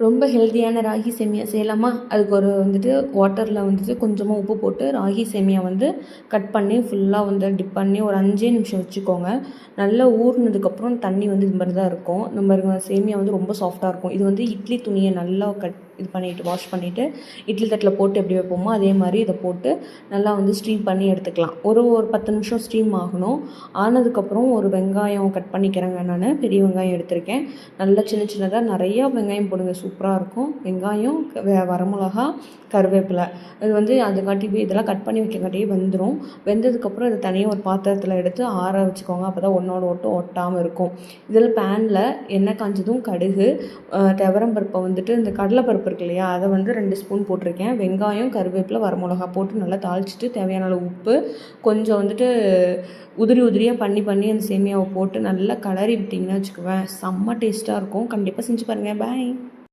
ரொம்ப ஹெல்த்தியான ராகி சேமியா செய்யலாமா? அதுக்கு வாட்டரில் கொஞ்சமாக உப்பு போட்டு ராகி சேமியா கட் பண்ணி ஃபுல்லாக டிப் பண்ணி ஒரு 5 நிமிஷம் வச்சுக்கோங்க. நல்லா ஊறினதுக்கப்புறம் தண்ணி இது மாதிரி தான் இருக்கும். நம்ம சேமியா ரொம்ப சாஃப்டாக இருக்கும். இது இட்லி துணியை நல்லா இது பண்ணிவிட்டு வாஷ் பண்ணிவிட்டு இட்லி தட்டில் போட்டு எப்படி வைப்போமோ அதே மாதிரி இதை போட்டு நல்லா ஸ்டீம் பண்ணி எடுத்துக்கலாம். ஒரு 10 நிமிஷம் ஸ்டீம் ஆகணும். ஆனதுக்கப்புறம் ஒரு வெங்காயம் கட் பண்ணிக்கிறேங்க. நான் பெரிய வெங்காயம் எடுத்திருக்கேன். நல்லா சின்ன சின்னதாக நிறையா வெங்காயம் போடுங்க, சூப்பராக இருக்கும். வெங்காயம், வரமிளகா, கருவேப்பிலை இது அதுக்காட்டி இதெல்லாம் கட் பண்ணி வைக்கங்காட்டியே வெந்துடும். வெந்ததுக்கப்புறம் இதை தனியாக ஒரு பாத்திரத்தில் எடுத்து ஆற வச்சுக்கோங்க. அப்போ தான் ஒன்றோட ஒட்டாமல் இருக்கும். இதில் பேனில் எண்ணெய் காஞ்சதும் கடுகு, துவரம்பருப்பை இந்த கடலைப்பருப்பு இருக்கு இல்லையா, அதை 2 ஸ்பூன் போட்டிருக்கேன். வெங்காயம், கருவேப்பிலை, வரமிளகா போட்டு நல்லா தாளிச்சிட்டு தேவையான அளவு உப்பு, கொஞ்சம் உதிரியாக பண்ணி அந்த சேமியாவை போட்டு நல்லா கிளறி விட்டிங்கன்னா வச்சுக்குவேன், செம்ம டேஸ்ட்டாக இருக்கும். கண்டிப்பாக செஞ்சு பாருங்கள். பாய்.